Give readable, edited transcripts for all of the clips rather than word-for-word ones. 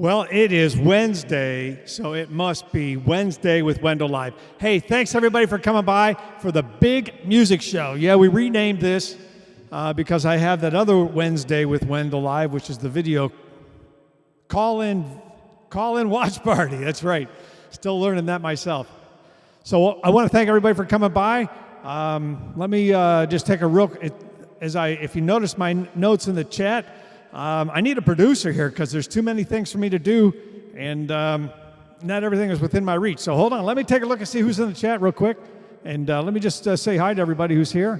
Well, it is Wednesday, so it must be Wednesday with Wendell Live. Hey, thanks everybody for coming by for the big music show. Yeah, we renamed this because I have that other Wednesday with Wendell Live, which is the video call-in watch party. That's right. Still learning that myself. So I want to thank everybody for coming by. Let me just take a real, if you notice my notes in the chat, I need a producer here because there's too many things for me to do, and not everything is within my reach. So hold on, let me take a look and see who's in the chat real quick, and let me just say hi to everybody who's here.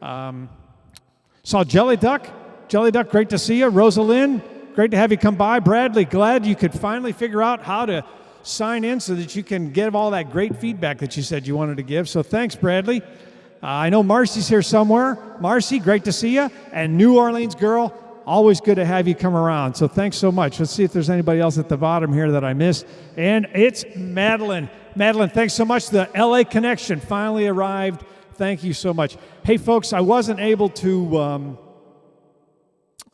Saw Jelly Duck. Jelly Duck, great to see you. Rosalind, great to have you come by. Bradley, glad you could finally figure out how to sign in so that you can give all that great feedback that you said you wanted to give. So thanks, Bradley. I know Marcy's here somewhere. Marcy, great to see you. And New Orleans girl, always good to have you come around. So thanks so much. Let's see if there's anybody else at the bottom here that I missed. And it's Madeline. Madeline, thanks so much. The LA connection finally arrived. Thank you so much. Hey, folks, I wasn't able to,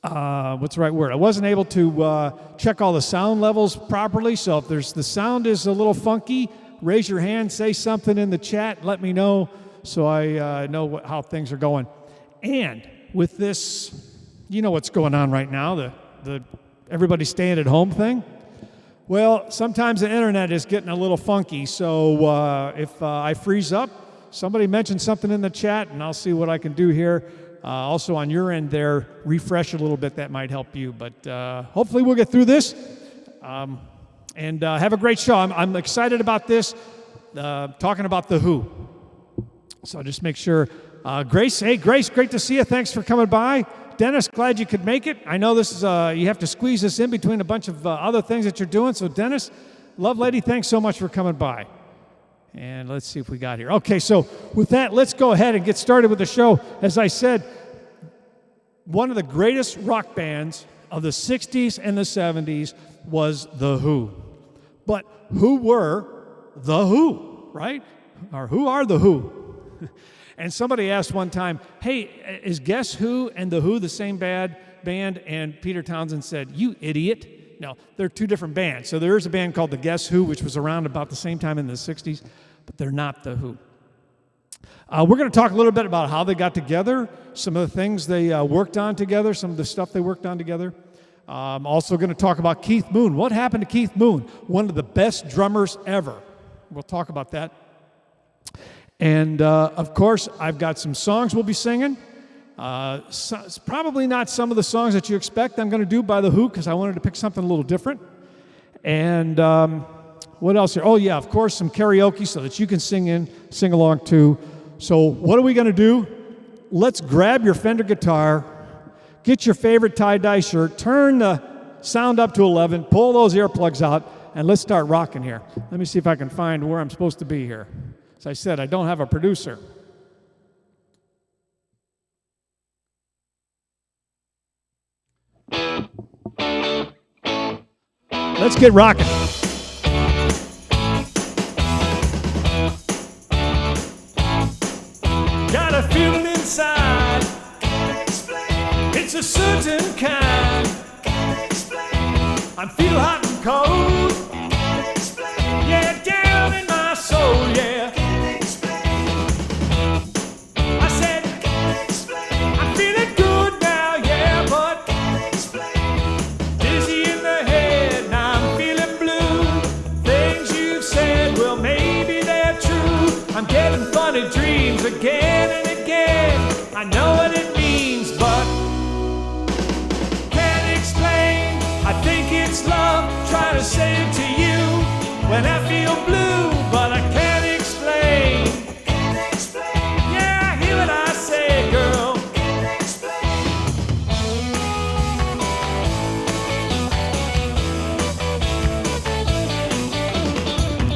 what's the right word? I wasn't able to check all the sound levels properly. So if the sound is a little funky, raise your hand, say something in the chat, let me know so I know how things are going. And with this, you know what's going on right now, the everybody staying at home thing. Well, sometimes the internet is getting a little funky, so if I freeze up, somebody mention something in the chat, and I'll see what I can do here. Also on your end there, refresh a little bit, that might help you. But hopefully we'll get through this, and have a great show. I'm excited about this, talking about The Who. So just make sure. Grace, hey, Grace, great to see you. Thanks for coming by. Dennis, glad you could make it. I know this is you have to squeeze this in between a bunch of other things that you're doing. So Dennis, love lady, thanks so much for coming by. And let's see if we got here. Okay, so with that, let's go ahead and get started with the show. As I said, one of the greatest rock bands of the 60s and the 70s was The Who. But who were The Who, right? Or who are The Who? And somebody asked one time, hey, is Guess Who and The Who the same band? And Peter Townsend said, you idiot. No, they're two different bands. So there is a band called the Guess Who, which was around about the same time in the 60s, but they're not The Who. We're going to talk a little bit about how they got together, some of the things they worked on together, some of the stuff they worked on together. Also going to talk about Keith Moon. What happened to Keith Moon? One of the best drummers ever. We'll talk about that. And, of course, I've got some songs we'll be singing. It's probably not some of the songs that you expect I'm going to do by The Who, because I wanted to pick something a little different. And what else here? Oh, yeah, of course, some karaoke so that you can sing along, too. So what are we going to do? Let's grab your Fender guitar, get your favorite tie-dye shirt, turn the sound up to 11, pull those earplugs out, and let's start rocking here. Let me see if I can find where I'm supposed to be here. As I said, I don't have a producer. Let's get rocking. Got a feeling inside. Can't explain. It's a certain kind. Can't explain. I'm feeling hot and cold. Can't explain. Yeah, down in my soul, yeah. I'm getting funny dreams again and again. I know what it means, but can't explain. I think it's love trying to say it to you when I feel blue, but I can't explain. Can't explain. Yeah, hear what I say, girl. Can't explain.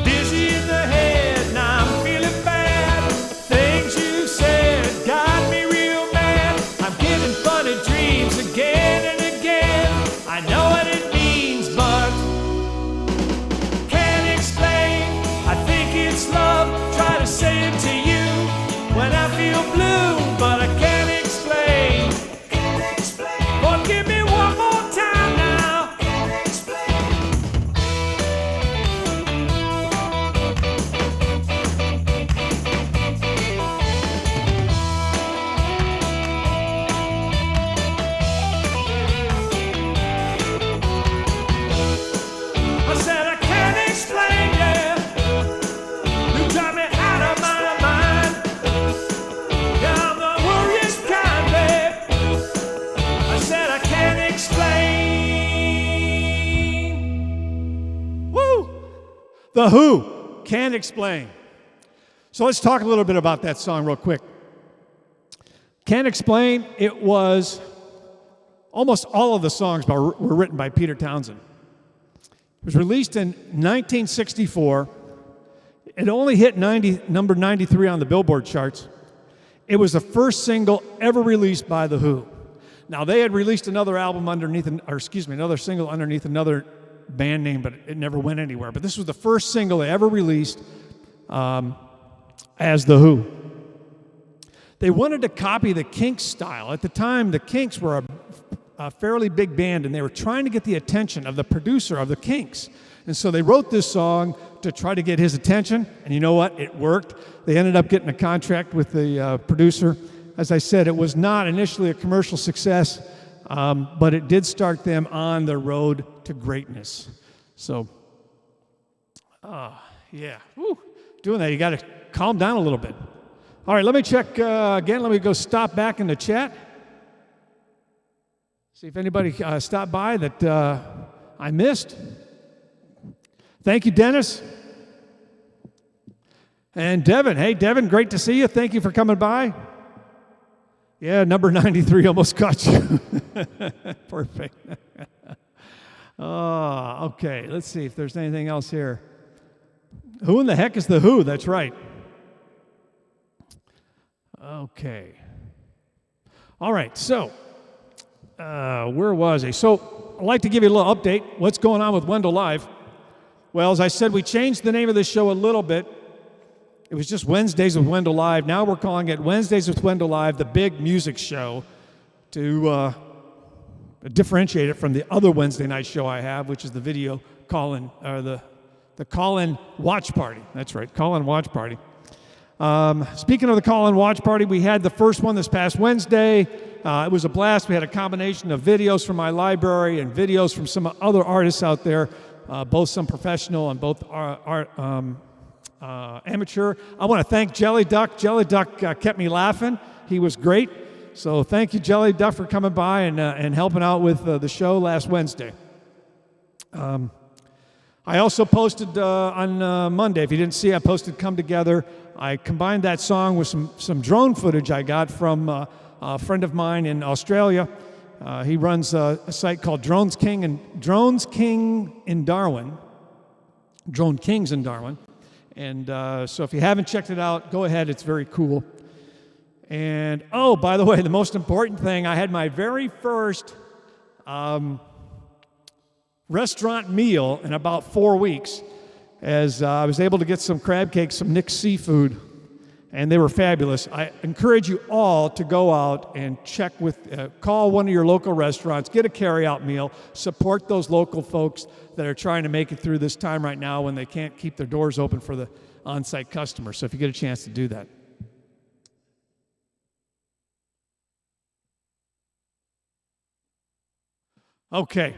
Dizzy in the head, now I'm feeling bad. Things you said got me real mad. I'm getting funny dreams again and again. I know what it means, but can't explain. I said I can't explain, yeah. You drive me out of my mind. Yeah, I'm the worriest kind, babe. I said I can't explain. Woo! The Who, Can't Explain. So let's talk a little bit about that song real quick. Can't Explain, it was, almost all of the songs were written by Peter Townsend. It was released in 1964. It only hit number 93 on the Billboard charts. It was the first single ever released by The Who. Now, they had released another album another single underneath another band name, but it never went anywhere. But this was the first single they ever released as The Who. They wanted to copy the Kinks style. At the time, the Kinks were a fairly big band, and they were trying to get the attention of the producer of the Kinks. And so they wrote this song to try to get his attention, and you know what? It worked. They ended up getting a contract with the producer. As I said, it was not initially a commercial success, but it did start them on the road to greatness. So, yeah. Woo. Doing that, you got to calm down a little bit. All right, let me check again. Let me go stop back in the chat. See if anybody stopped by that I missed. Thank you, Dennis. And Devin. Hey, Devin, great to see you. Thank you for coming by. Yeah, number 93 almost caught you. Perfect. Okay, let's see if there's anything else here. Who in the heck is The Who? That's right. Okay. All right, so where was I? So I'd like to give you a little update. What's going on with Wendell Live? Well, as I said, we changed the name of the show a little bit. It was just Wednesdays with Wendell Live. Now we're calling it Wednesdays with Wendell Live, the big music show, to differentiate it from the other Wednesday night show I have, which is the video call-in, or the call-in watch party. That's right, call-in watch party. Speaking of the call-in watch party, we had the first one this past Wednesday. It was a blast. We had a combination of videos from my library and videos from some other artists out there, both some professional and both amateur. I want to thank Jelly Duck. Jelly Duck kept me laughing. He was great. So thank you, Jelly Duck, for coming by and helping out with the show last Wednesday. I also posted on Monday, if you didn't see, I posted Come Together. I combined that song with some drone footage I got from a friend of mine in Australia. He runs a site called Drones King in Darwin. Drone Kings in Darwin. And so if you haven't checked it out, go ahead. It's very cool. And, oh, by the way, the most important thing, I had my very first restaurant meal in about 4 weeks, as I was able to get some crab cakes, some Nick's seafood, and they were fabulous. I encourage you all to go out and check call one of your local restaurants, get a carry-out meal, support those local folks that are trying to make it through this time right now when they can't keep their doors open for the on-site customers. So if you get a chance to do that. Okay,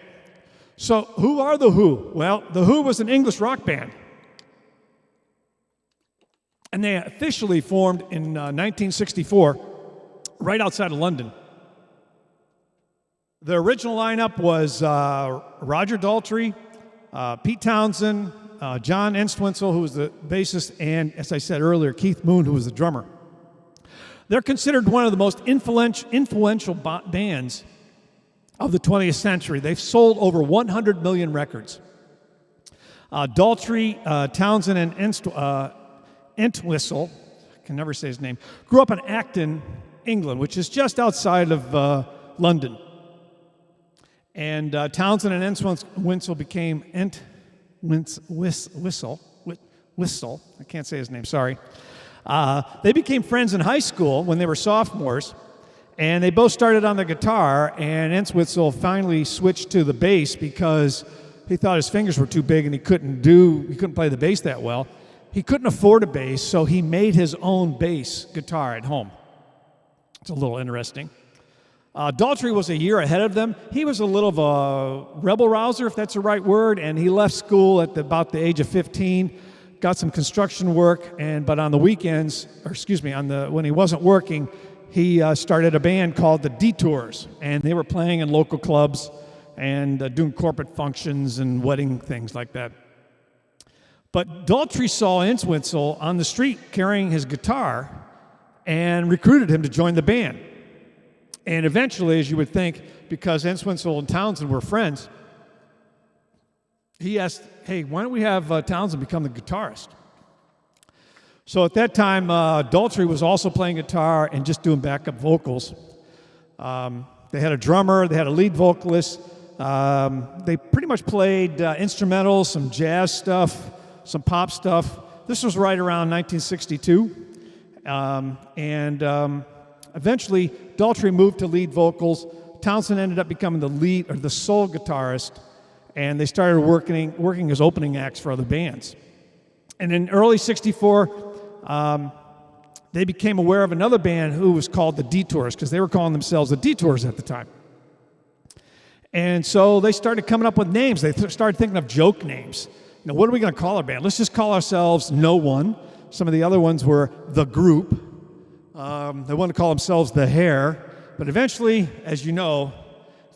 so who are The Who? Well, The Who was an English rock band. And they officially formed in 1964, right outside of London. The original lineup was Roger Daltrey, Pete Townsend, John Entwistle, who was the bassist, and, as I said earlier, Keith Moon, who was the drummer. They're considered one of the most influential bands of the 20th century. They've sold over 100 million records. Daltrey, Townsend, and Entwistle, I can never say his name, grew up in Acton, England, which is just outside of London. And Townsend and Entwistle became Whistle. I can't say his name, sorry. They became friends in high school when they were sophomores, and they both started on the guitar, and Entwistle finally switched to the bass because he thought his fingers were too big and he couldn't play the bass that well. He couldn't afford a bass, so he made his own bass guitar at home. It's a little interesting. Daltrey was a year ahead of them. He was a little of a rebel rouser, if that's the right word, and he left school at about the age of 15, got some construction work, but on the weekends, when he wasn't working, he started a band called the Detours, and they were playing in local clubs and doing corporate functions and wedding things like that. But Daltrey saw Entwistle on the street carrying his guitar and recruited him to join the band. And eventually, as you would think, because Entwistle and Townsend were friends, he asked, hey, why don't we have Townsend become the guitarist? So at that time, Daltrey was also playing guitar and just doing backup vocals. They had a drummer, they had a lead vocalist. They pretty much played instrumentals, some jazz stuff, some pop stuff. This was right around 1962. Eventually, Daltrey moved to lead vocals. Townsend ended up becoming the sole guitarist, and they started working as opening acts for other bands. And in early '64, they became aware of another band who was called the Detours, because they were calling themselves the Detours at the time. And so they started coming up with names. They started thinking of joke names. What are we going to call our band? Let's just call ourselves No One. Some of the other ones were The Group. They wanted to call themselves The Hair. But eventually, as you know,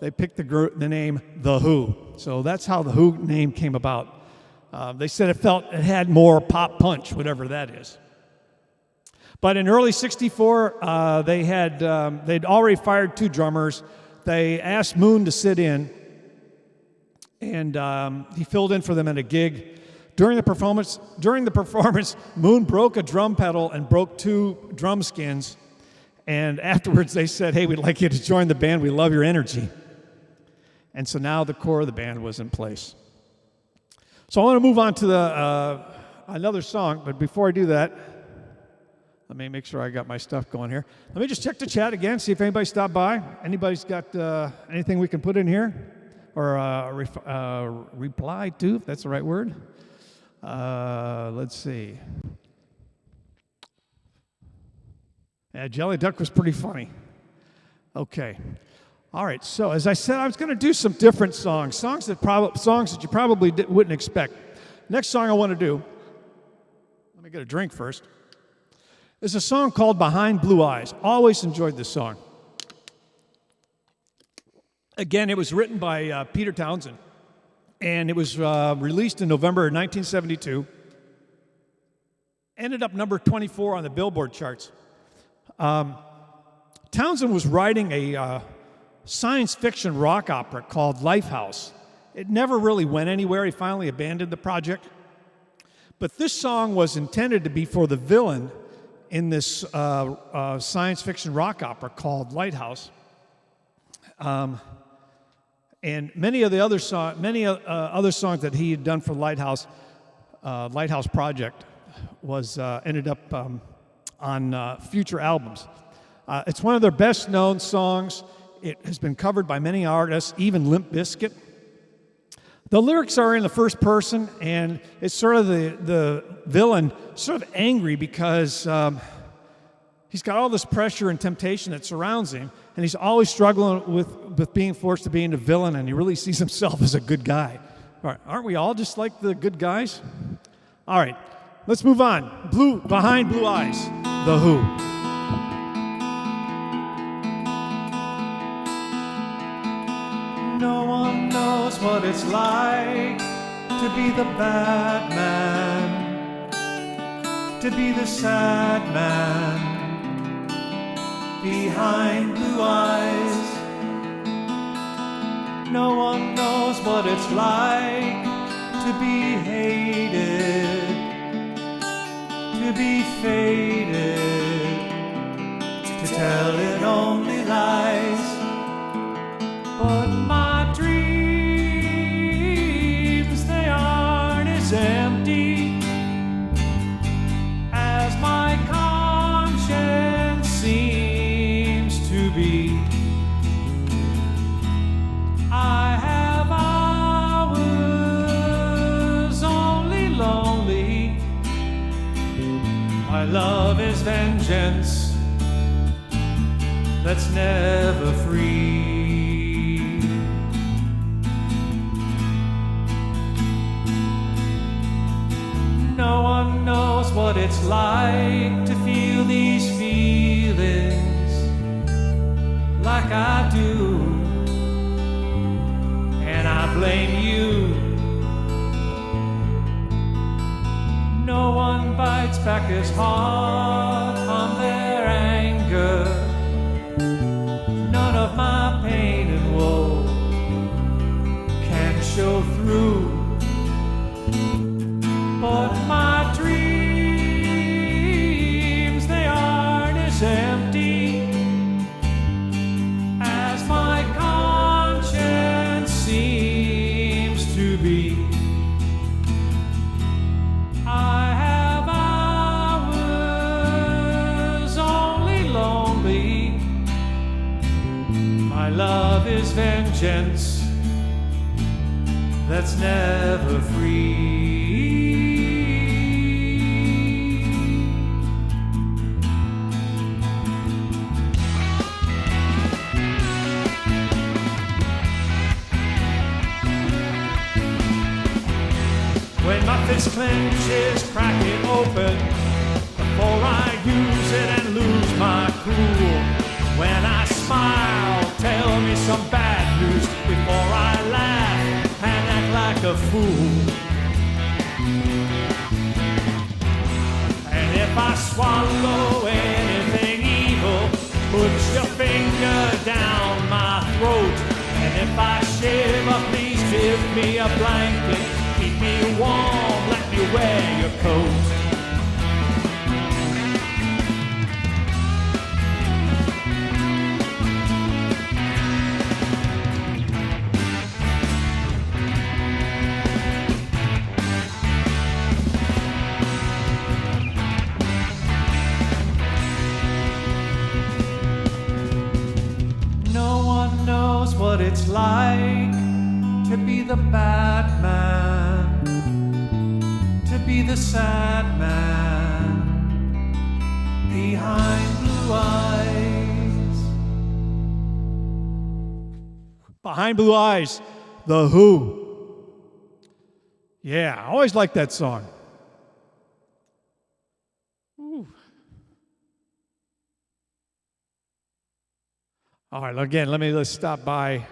they picked the name The Who. So that's how The Who name came about. They said it had more pop punch, whatever that is. But in early '64, they'd already fired 2 drummers. They asked Moon to sit in, and he filled in for them at a gig. During the performance, Moon broke a drum pedal and broke 2 drum skins. And afterwards, they said, "Hey, we'd like you to join the band. We love your energy." And so now the core of the band was in place. So I want to move on to another song, but before I do that, let me make sure I got my stuff going here. Let me just check the chat again, see if anybody stopped by. Anybody's got anything we can put in here? Or reply to, if that's the right word. Let's see. Yeah, Jelly Duck was pretty funny. Okay. All right, so as I said, I was going to do some different songs that you probably wouldn't expect. Next song I want to do, let me get a drink first, is a song called Behind Blue Eyes. Always enjoyed this song. Again, it was written by Peter Townsend, and it was released in November 1972. Ended up number 24 on the Billboard charts. Townsend was writing a science fiction rock opera called Lifehouse. It never really went anywhere. He finally abandoned the project. But this song was intended to be for the villain in this science fiction rock opera called Lighthouse. And many other songs that he had done for Lighthouse Project ended up on future albums. It's one of their best known songs. It has been covered by many artists, even Limp Bizkit. The lyrics are in the first person, and it's sort of the villain sort of angry because he's got all this pressure and temptation that surrounds him, and he's always struggling with being forced to be the villain, and he really sees himself as a good guy. All right, aren't we all just like the good guys? All right, let's move on. Behind Blue Eyes, The Who. No one knows what it's like to be the bad man, to be the sad man behind blue eyes. No one knows what it's like to be hated, to be faded, to tell it only lies. But my dreams, they aren't as empty as my conscience seems to be. I have hours only lonely. My love is vengeance. that's never free. No one knows what it's like to feel these feelings like I do, and I blame you. No one bites back as hard on their anger. None of my pain and woe can show through. But my dreams, they aren't as empty as my conscience seems to be. I have hours only lonely. My love is vengeance that's never free. When my fist clenches, crack it open before I use it and lose my cool. When I smile, tell me some bad news before I laugh and act like a fool. And if I swallow anything evil, put your finger down my throat. And if I shiver, please give me a blanket. Keep me warm, let me wear your coat. No one knows what it's like to be the bad man, to be the sad man behind blue eyes. Behind Blue Eyes, The Who. Yeah, I always liked that song. Ooh. All right, again, let's stop by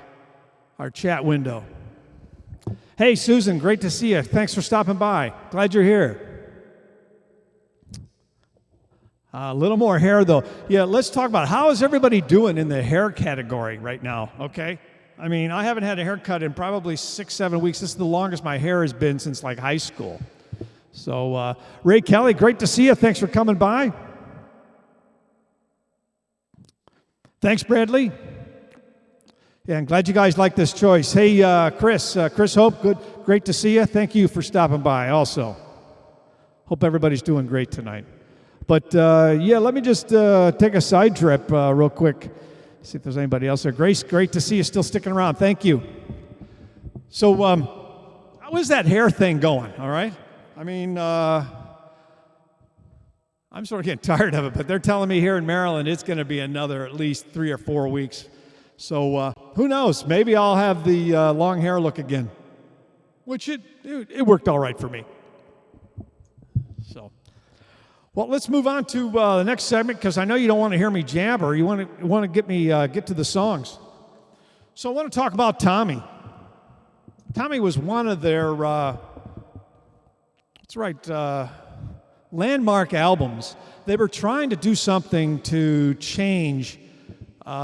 our chat window. Hey, Susan, great to see you. Thanks for stopping by. Glad you're here. A little more hair, though. Yeah, let's talk about how is everybody doing in the hair category right now, okay? I mean, I haven't had a haircut in probably 6-7 weeks. This is the longest my hair has been since like high school. So, Ray Kelly, great to see you. Thanks for coming by. Thanks, Bradley. Yeah, I'm glad you guys like this choice. Hey, Chris Hope, great to see you. Thank you for stopping by also. Hope everybody's doing great tonight. But, yeah, let me just take a side trip real quick. See if there's anybody else there. Grace, great to see you still sticking around. Thank you. So, how is that hair thing going, all right? I mean, I'm sort of getting tired of it, but they're telling me here in Maryland it's going to be another at least 3 or 4 weeks. So who knows? Maybe I'll have the long hair look again, which it worked all right for me. So, well, let's move on to the next segment because I know you don't want to hear me jabber. You want to get me get to the songs. So I want to talk about Tommy. Tommy was one of their landmark albums. They were trying to do something to change.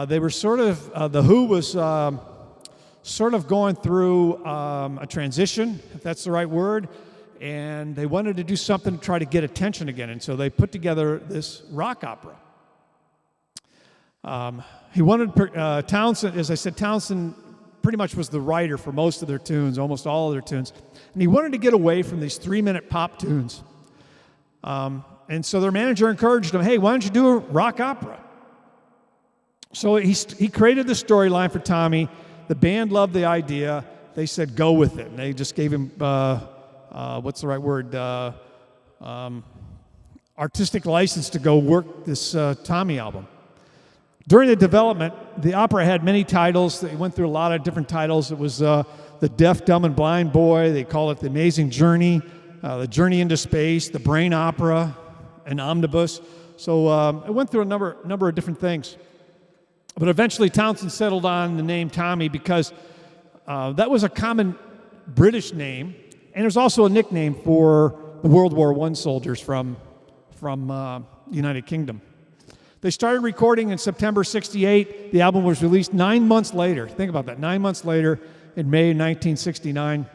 They were sort of, The Who was sort of going through a transition, if that's the right word, and they wanted to do something to try to get attention again, and so they put together this rock opera. He wanted, Townsend, as I said, Townsend pretty much was the writer for most of their tunes, almost all of their tunes, and he wanted to get away from these 3-minute pop tunes. And so their manager encouraged him, hey, why don't you do a rock opera? So he created the storyline for Tommy. The band loved the idea. They said, go with it. And they just gave him, what's the right word, artistic license to go work this Tommy album. During the development, the opera had many titles. They went through a lot of different titles. It was The Deaf, Dumb, and Blind Boy. They call it The Amazing Journey, The Journey into Space, The Brain Opera, and Omnibus. So it went through a number of different things. But eventually Townsend settled on the name Tommy because that was a common British name, and it was also a nickname for the World War I soldiers from the United Kingdom. They started recording in September '68. The album was released 9 months later. Think about that, 9 months later in May 1969.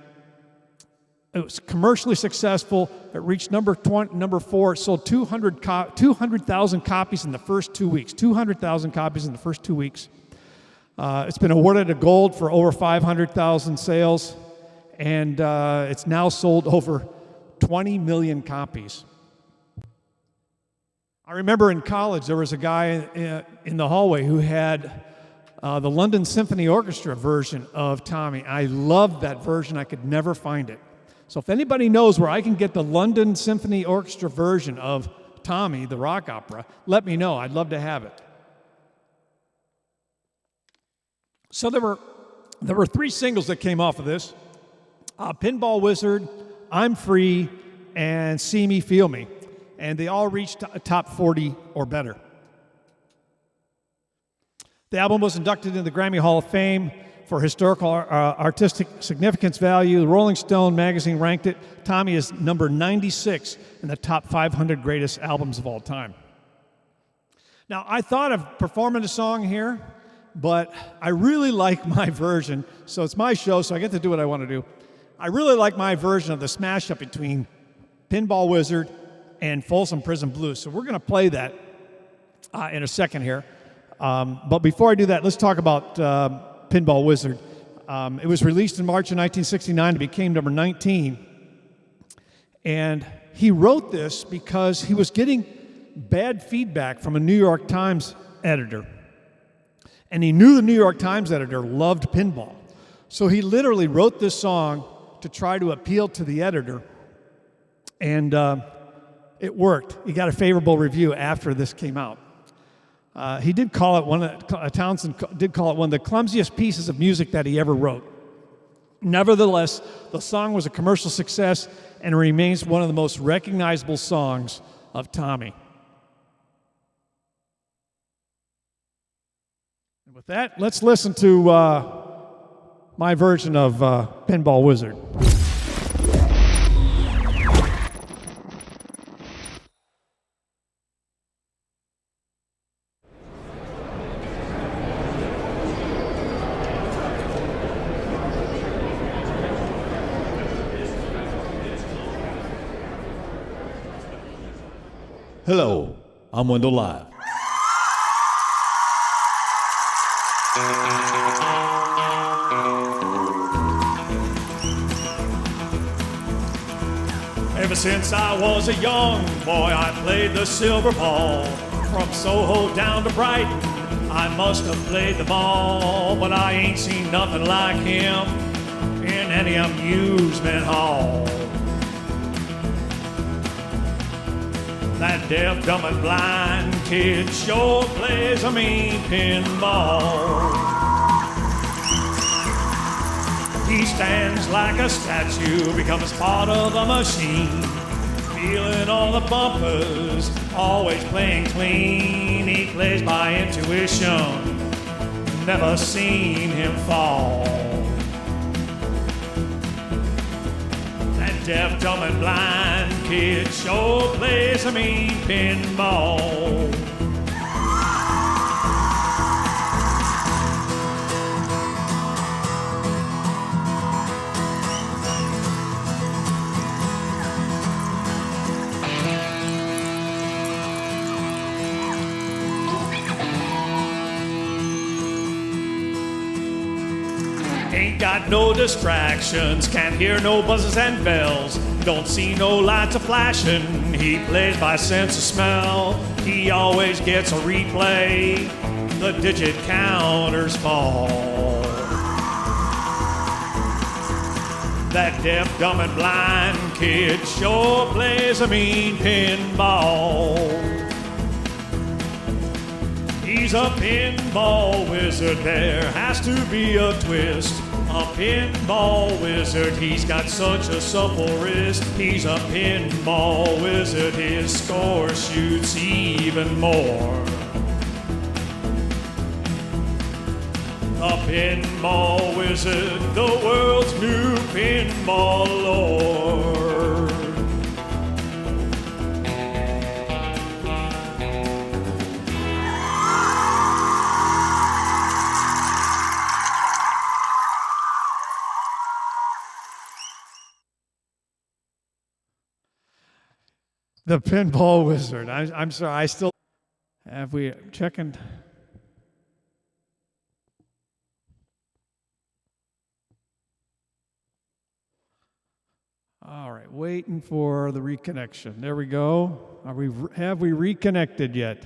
It was commercially successful. It reached number 4. It sold 200,000 copies in the first 2 weeks. 200,000 copies in the first 2 weeks. It's been awarded a gold for over 500,000 sales, and it's now sold over 20 million copies. I remember in college there was a guy in the hallway who had the London Symphony Orchestra version of Tommy. I loved that version. I could never find it. So if anybody knows where I can get the London Symphony Orchestra version of Tommy, the rock opera, let me know. I'd love to have it. So there were 3 singles that came off of this. Pinball Wizard, I'm Free, and See Me, Feel Me. And they all reached a top 40 or better. The album was inducted into the Grammy Hall of Fame for historical artistic significance value. The Rolling Stone magazine ranked it. Tommy is number 96 in the top 500 greatest albums of all time. Now, I thought of performing a song here, but I really like my version. So it's my show, so I get to do what I want to do. I really like my version of the smash-up between Pinball Wizard and Folsom Prison Blues. So we're going to play that in a second here. But before I do that, let's talk about Pinball Wizard. It was released in March of 1969. It became number 19. And he wrote this because he was getting bad feedback from a New York Times editor. And he knew the New York Times editor loved pinball. So he literally wrote this song to try to appeal to the editor. And it worked. He got a favorable review after this came out. He did call it Townsend did call it one of the clumsiest pieces of music that he ever wrote. Nevertheless, the song was a commercial success and remains one of the most recognizable songs of Tommy. And with that, let's listen to my version of Pinball Wizard. Hello, I'm Wendell Live. Ever since I was a young boy, I played the silver ball. From Soho down to Brighton, I must have played them all. But I ain't seen nothing like him in any amusement hall. That deaf, dumb, and blind kid sure plays a mean pinball. He stands like a statue, becomes part of the machine, feeling all the bumpers, always playing clean. He plays by intuition, never seen him fall. That deaf, dumb, and blind kid sure plays a mean pinball. Ain't got no distractions, can't hear no buzzes and bells, don't see no lights a flashing. He plays by sense of smell. He always gets a replay. The digit counters fall. That deaf, dumb, and blind kid sure plays a mean pinball. He's He's a pinball wizard, there has to be a twist. A pinball wizard, he's got such a supple wrist. He's a pinball wizard, his score shoots even more. A pinball wizard, the world's new pinball lord. The pinball wizard. I'm sorry, I still have we checking. All right, waiting for the reconnection. There we go. Have we reconnected yet?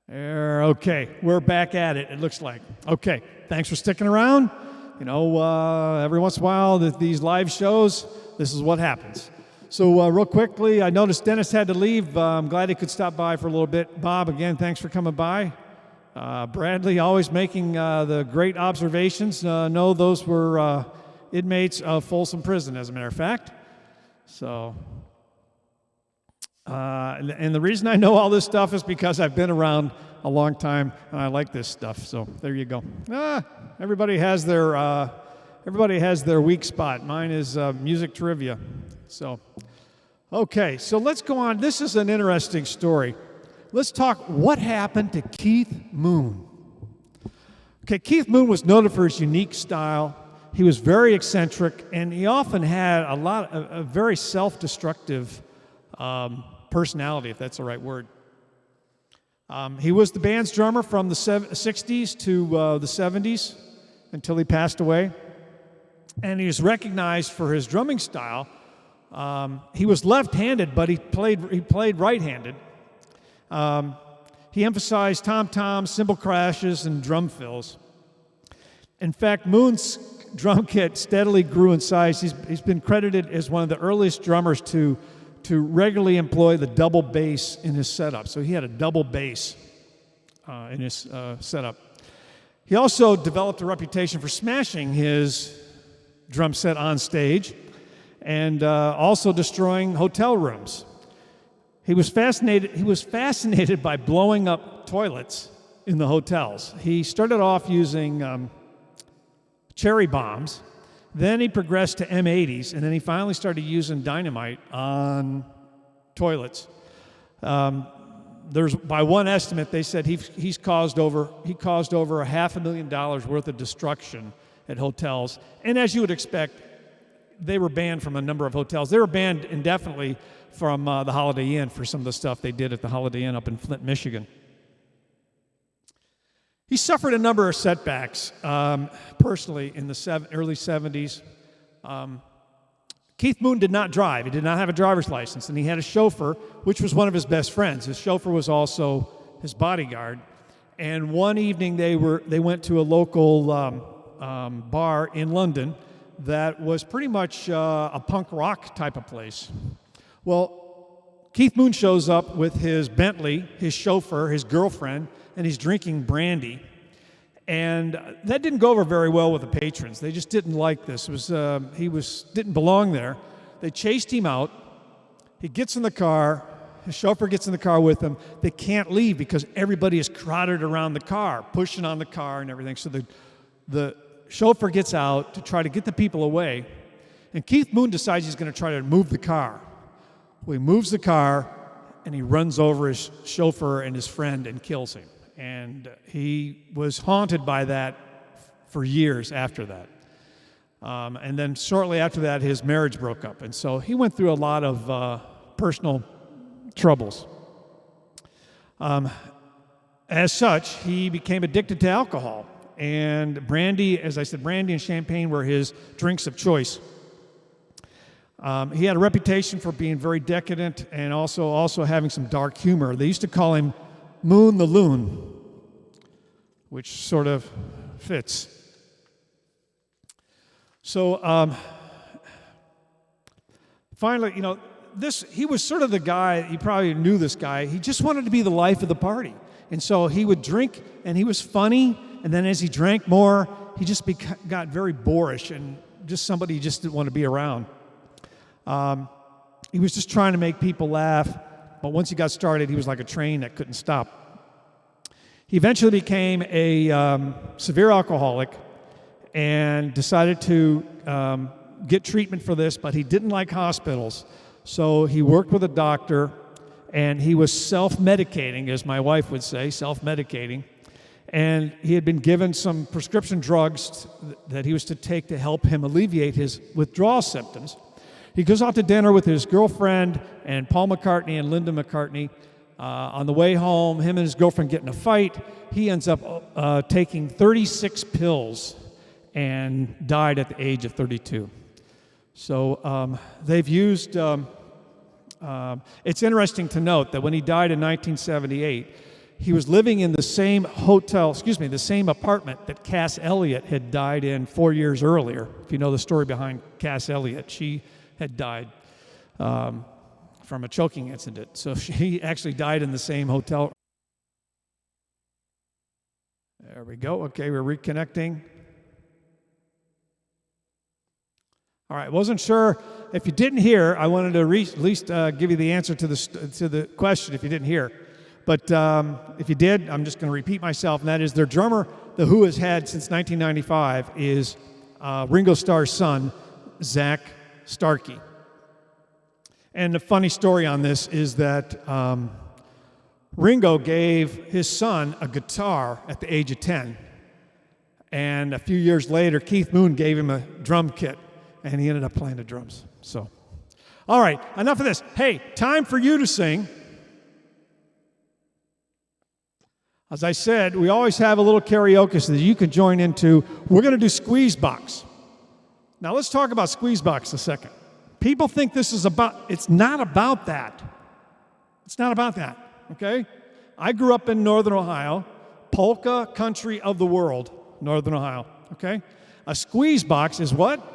There, okay, we're back at it, it looks like. Okay, thanks for sticking around. You know, every once in a while, these live shows, this is what happens. So real quickly, I noticed Dennis had to leave. I'm glad he could stop by for a little bit. Bob, again, thanks for coming by. Bradley, always making the great observations. No, those were inmates of Folsom Prison, as a matter of fact. So, and the reason I know all this stuff is because I've been around a long time, and I like this stuff. So there you go. Everybody has their weak spot. Mine is music trivia. So, okay, so let's go on. This is an interesting story. Let's talk what happened to Keith Moon. Okay, Keith Moon was noted for his unique style. He was very eccentric, and he often had a very self-destructive personality, if that's the right word. He was the band's drummer from the 60s to the 70s until he passed away. And he was recognized for his drumming style. He was left-handed, but he played right-handed. He emphasized tom-toms, cymbal crashes, and drum fills. In fact, Moon's drum kit steadily grew in size. He's been credited as one of the earliest drummers to regularly employ the double bass in his setup. So he had a double bass in his setup. He also developed a reputation for smashing his drum set on stage and also destroying hotel rooms. He was fascinated by blowing up toilets in the hotels. He started off using cherry bombs, then he progressed to M80s, and then he finally started using dynamite on toilets. By one estimate, they said he caused over $500,000 worth of destruction at hotels. And as you would expect, they were banned from a number of hotels. They were banned indefinitely from the Holiday Inn for some of the stuff they did at the Holiday Inn up in Flint, Michigan. He suffered a number of setbacks personally in the early 70s. Keith Moon did not drive. He did not have a driver's license, and he had a chauffeur, which was one of his best friends. His chauffeur was also his bodyguard. And one evening they went to a local bar in London that was pretty much a punk rock type of place. Well, Keith Moon shows up with his Bentley, his chauffeur, his girlfriend, and he's drinking brandy. And that didn't go over very well with the patrons. They just didn't like this. He didn't belong there. They chased him out. He gets in the car. His chauffeur gets in the car with him. They can't leave because everybody is crowded around the car, pushing on the car and everything. So the chauffeur gets out to try to get the people away. And Keith Moon decides he's going to try to move the car. Well, he moves the car, and he runs over his chauffeur and his friend and kills him. And he was haunted by that for years after that. And then shortly after that, his marriage broke up. And so he went through a lot of personal troubles. As such, he became addicted to alcohol. And brandy, as I said, brandy and champagne were his drinks of choice. He had a reputation for being very decadent and also having some dark humor. They used to call him Moon the Loon, which sort of fits. So finally, he was sort of the guy, you probably knew this guy, he just wanted to be the life of the party. And so he would drink, and he was funny, and then as he drank more, he just got very boorish and just somebody you just didn't want to be around. He was just trying to make people laugh, but once he got started, he was like a train that couldn't stop. He eventually became a severe alcoholic and decided to get treatment for this, but he didn't like hospitals. So he worked with a doctor, and he was self-medicating, as my wife would say, self-medicating. And he had been given some prescription drugs that he was to take to help him alleviate his withdrawal symptoms. He goes out to dinner with his girlfriend and Paul McCartney and Linda McCartney. On the way home, him and his girlfriend get in a fight. He ends up taking 36 pills and died at the age of 32. So they've used, it's interesting to note that when he died in 1978, he was living in the same the same apartment that Cass Elliot had died in 4 years earlier. If you know the story behind Cass Elliot, she had died from a choking incident. So she actually died in the same hotel. There we go. Okay, we're reconnecting. All right, wasn't sure if you didn't hear. I wanted to at least give you the answer to the question if you didn't hear. But if you did, I'm just going to repeat myself, and that is their drummer, The Who has had since 1995, is Ringo Starr's son, Zach Starkey. And the funny story on this is that Ringo gave his son a guitar at the age of 10. And a few years later, Keith Moon gave him a drum kit, and he ended up playing the drums. So, all right, enough of this. Hey, time for you to sing. As I said, we always have a little karaoke so that you can join into. We're going to do Squeeze Box. Now let's talk about Squeeze Box a second. People think this is it's not about that. It's not about that, okay? I grew up in Northern Ohio, polka country of the world, Northern Ohio, okay? A Squeeze Box is what?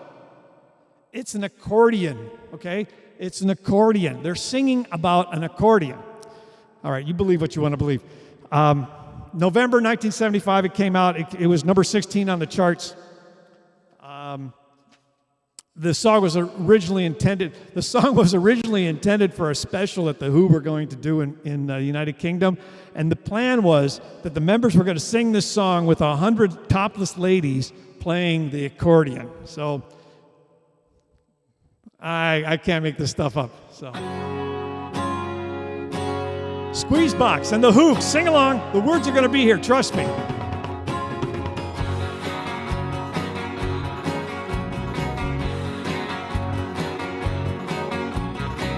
It's an accordion, okay? It's an accordion. They're singing about an accordion. All right, you believe what you want to believe. November 1975, it came out. It was number 16 on the charts. The song was originally intended for a special that the Who were going to do in the United Kingdom, and the plan was that the members were going to sing this song with 100 topless ladies playing the accordion. So I can't make this stuff up. So. Squeeze Box and the Who, sing along. The words are going to be here, trust me.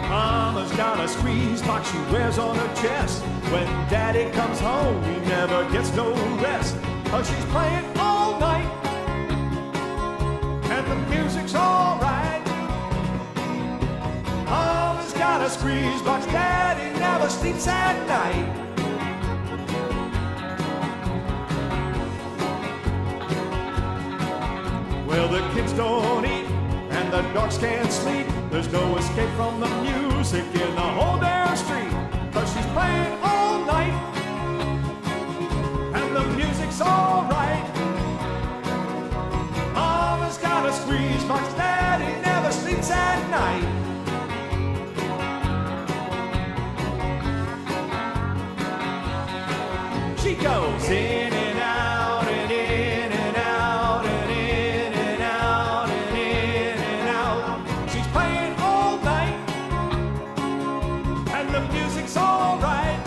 Mama's got a squeeze box she wears on her chest. When Daddy comes home, he never gets no rest. 'Cause she's playing all night, and the music's all right. Mama's got a squeeze box, Daddy never sleeps at night. Well, the kids don't eat, and the dogs can't sleep. There's no escape from the music in the whole damn street. 'Cause she's playing all night, and the music's all right. Mama's got a squeeze box, Daddy never sleeps at night. She goes in and out and in and out and in and out and in and out. She's playing all night, and the music's all right.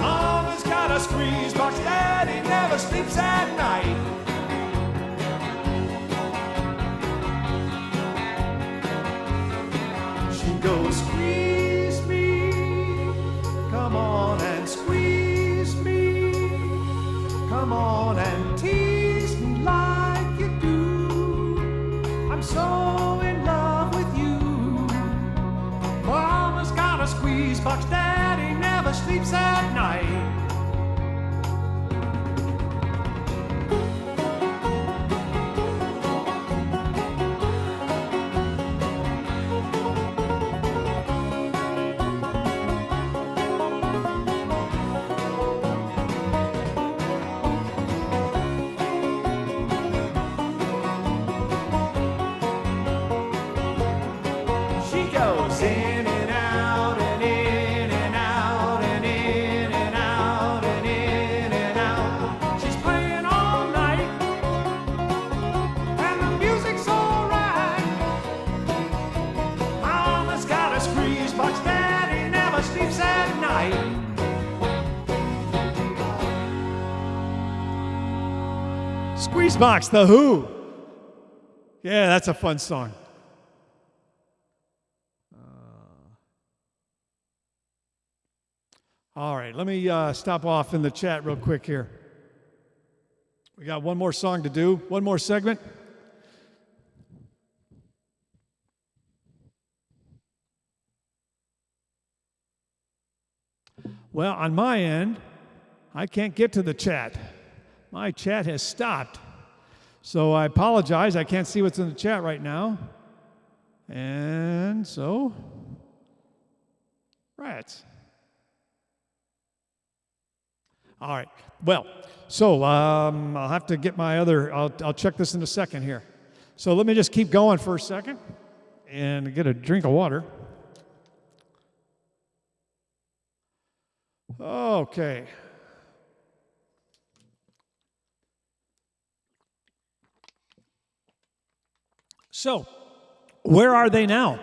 Mama's got a squeeze box, Daddy never sleeps at night. She goes, squeeze me, come on and squeeze me, come on and tease me like you do. I'm so in love with you. Mama's got a squeeze box, Daddy never sleeps at night. Greasebox, The Who. Yeah, that's a fun song. All right, let me stop off in the chat real quick here. We got one more song to do, one more segment. Well, on my end, I can't get to the chat. My chat has stopped. So I apologize. I can't see what's in the chat right now. And so, rats. All right. Well, so I'll have to get my other, I'll check this in a second here. So let me just keep going for a second and get a drink of water. Okay. So, where are they now?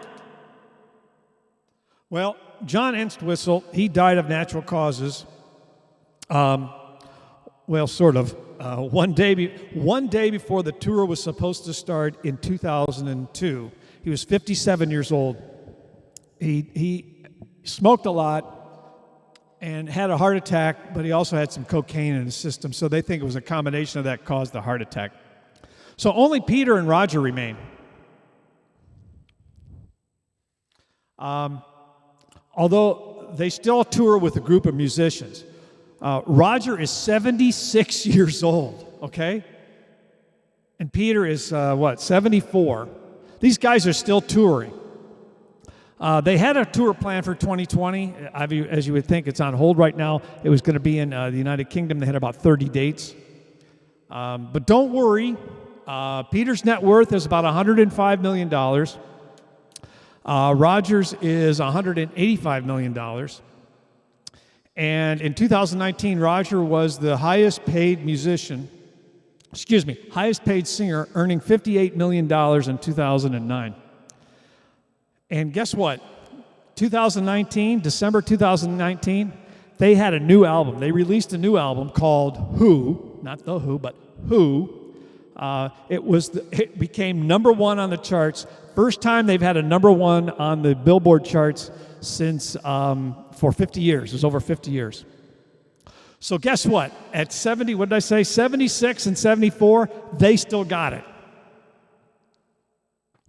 Well, John Entwistle, he died of natural causes. Well, sort of. One day before the tour was supposed to start in 2002. He was 57 years old. He smoked a lot and had a heart attack, but he also had some cocaine in his system, so they think it was a combination of that caused the heart attack. So only Peter and Roger remain. Although they still tour with a group of musicians. Roger is 76 years old, okay? And Peter is, 74. These guys are still touring. They had a tour planned for 2020. As you would think, it's on hold right now. It was going to be in the United Kingdom. They had about 30 dates. But don't worry. Peter's net worth is about $105 million. Roger's is $185 million. And in 2019, Roger was the highest paid singer, earning $58 million in 2009. And guess what? December 2019, they had a new album. They released a new album called Who, not The Who, but Who. It became number one on the charts. First time they've had a number one on the Billboard charts since for 50 years. It was over 50 years. So guess what? At 76 and 74, they still got it.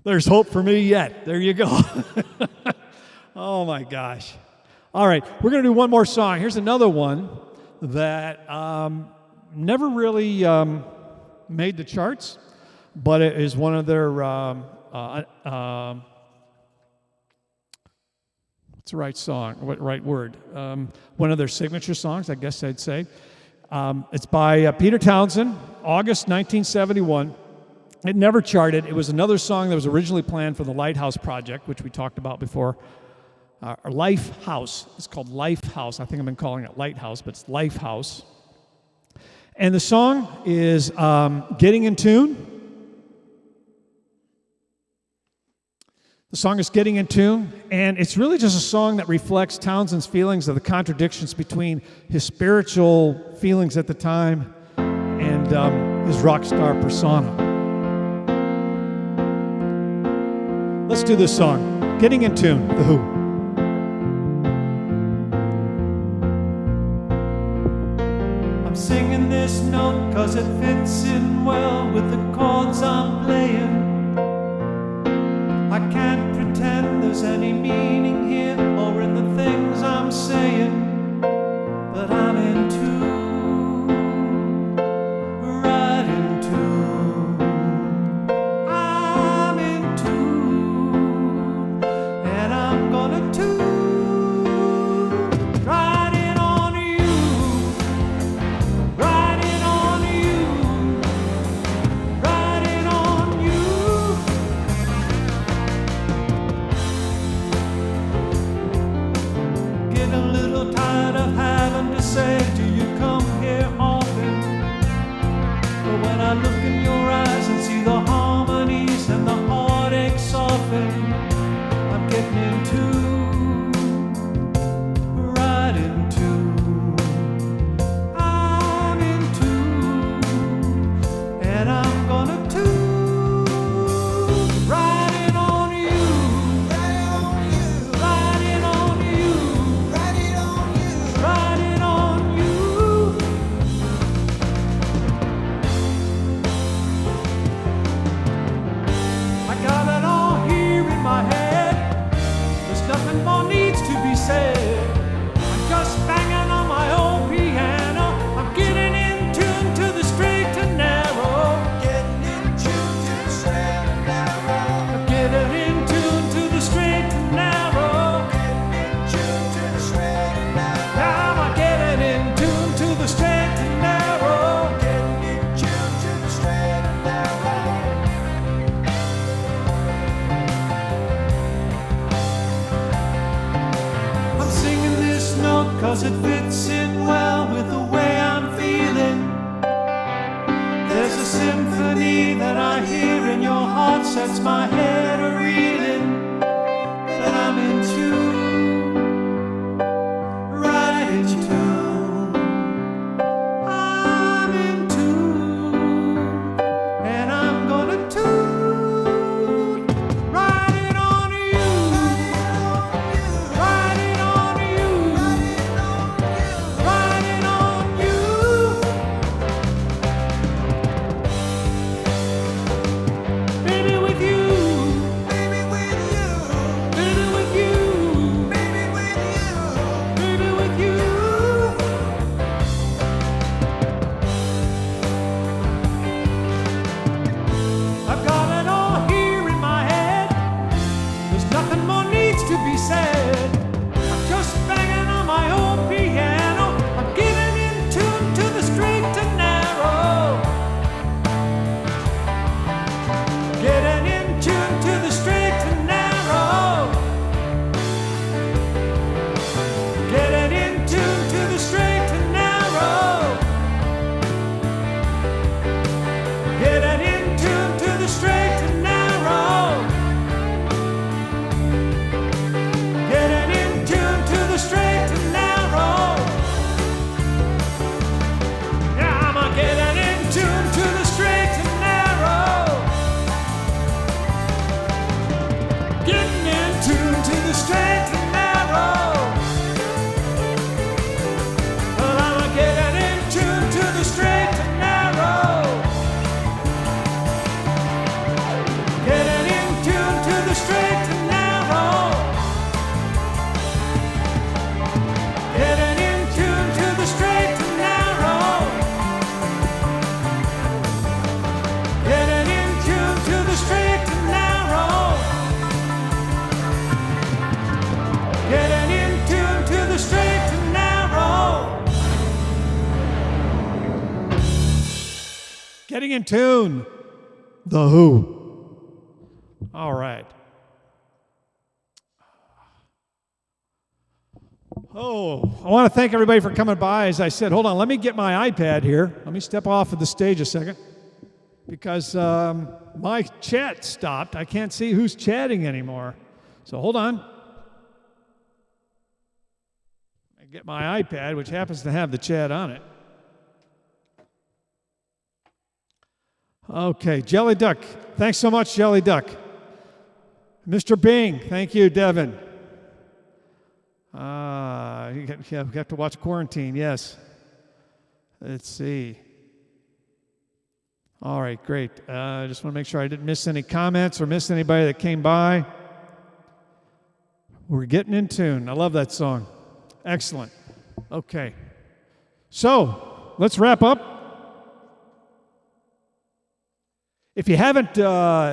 There's hope for me yet. There you go. Oh my gosh. All right, we're going to do one more song. Here's another one that never really made the charts, but it is one of their what's the right song? What right word? One of their signature songs, I guess I'd say. It's by Peter Townsend, August 1971. It never charted. It was another song that was originally planned for the Lighthouse Project, which we talked about before. Lifehouse. It's called Lifehouse. I think I've been calling it Lighthouse, but it's Lifehouse. And the song is Getting in Tune. The song is Getting in Tune, and it's really just a song that reflects Townsend's feelings of the contradictions between his spiritual feelings at the time and his rock star persona. Let's do this song, Getting in Tune, The Who. I'm singing this note 'cause it fits in well with the chords I'm playing. I can't pretend there's any meaning here or in the things I'm saying, but I'm in tune, right in tune. I'm in tune, and I'm gonna tune right in on you, right in on you, right in on you. said. I'm just banging on my old piano. I'm getting in tune to the straight and narrow. Getting in tune to the straight and narrow. I'm getting in tune to the straight and narrow. Getting in tune to the straight and narrow. Now I'm getting in tune to the straight and narrow. Getting in tune to the straight and narrow. I'm singing this note 'cause it fits in well with the way I'm feeling. There's a symphony that I hear in your heart, sets my head a reeling. That I'm in tune, right in tune. I'm in tune, and I'm gonna tune right in on you. Riding on you, riding on you. Baby with you, Baby with you, baby with you, baby with you. baby with you. I've got it all here in my head. There's nothing more needs to be said. I'm just banging on my old piano. I'm getting in tune to the straight and narrow. Getting in tune to the straight and narrow. Getting in tune to the straight and narrow. Getting in tune to the straight and narrow. Getting in tune to the straight and narrow. Yeah, I'm getting in tune to the straight and narrow. Getting in tune to the straight and narrow. Well, I'm getting in tune to the straight and narrow. Getting in tune to the straight and narrow. Getting in tune to the straight and narrow. Getting in tune to the straight and narrow. Getting in tune to the straight and narrow. Getting in tune. The Who. All right. Oh, I want to thank everybody for coming by. As I said, hold on, let me get my iPad here. Let me step off of the stage a second because my chat stopped. I can't see who's chatting anymore. So hold on. I get my iPad, which happens to have the chat on it. Okay, Jelly Duck. Thanks so much, Jelly Duck. Mr. Bing, thank you, Devin. You have to watch Quarantine, yes. Let's see. All right, great. I just want to make sure I didn't miss any comments or miss anybody that came by. We're getting in tune. I love that song. Excellent. Okay. So, let's wrap up. If you haven't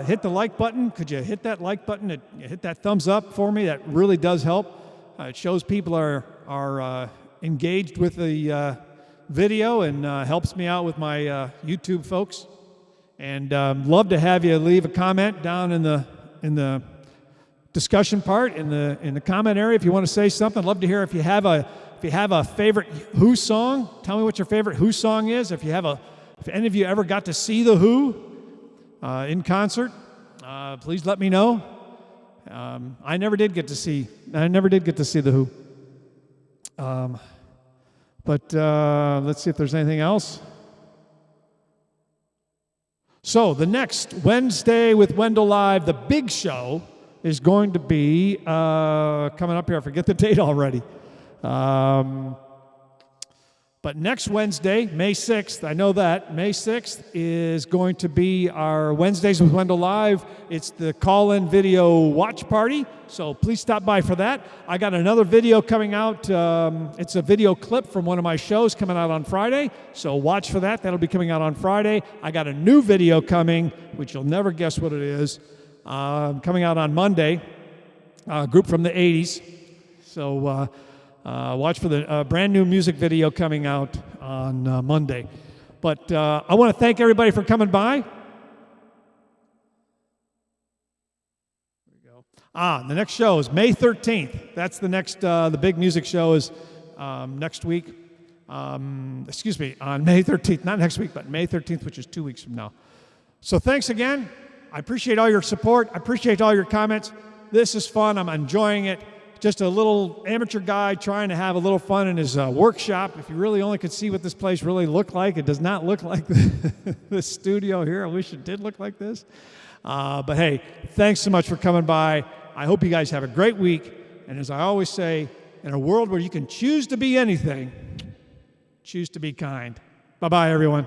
hit the like button, could you hit that like button and hit that thumbs up for me? That really does help. It shows people are engaged with the video and helps me out with my YouTube folks. And love to have you leave a comment down in the discussion part in the comment area if you want to say something. I'd love to hear if you have a favorite Who song. Tell me what your favorite Who song is. If any of you ever got to see the Who in concert, please let me know. I never did get to see the Who. But let's see if there's anything else. So the next Wednesday with Wendell Live, the big show is going to be coming up here. I forget the date already. But next Wednesday, May 6th, I know that, May 6th is going to be our Wednesdays with Wendell Live. It's the call-in video watch party, so please stop by for that. I got another video coming out. It's a video clip from one of my shows coming out on Friday, so watch for that. That'll be coming out on Friday. I got a new video coming, which you'll never guess what it is, coming out on Monday, a group from the 80s. So watch for the brand new music video coming out on Monday. But I want to thank everybody for coming by. There we go. The next show is May 13th. That's the next, the big music show is next week. Excuse me, on May 13th. Not next week, but May 13th, which is 2 weeks from now. So thanks again. I appreciate all your support. I appreciate all your comments. This is fun. I'm enjoying it. Just a little amateur guy trying to have a little fun in his workshop. If you really only could see what this place really looked like, it does not look like this studio here. I wish it did look like this. But hey, thanks so much for coming by. I hope you guys have a great week. And as I always say, in a world where you can choose to be anything, choose to be kind. Bye-bye, everyone.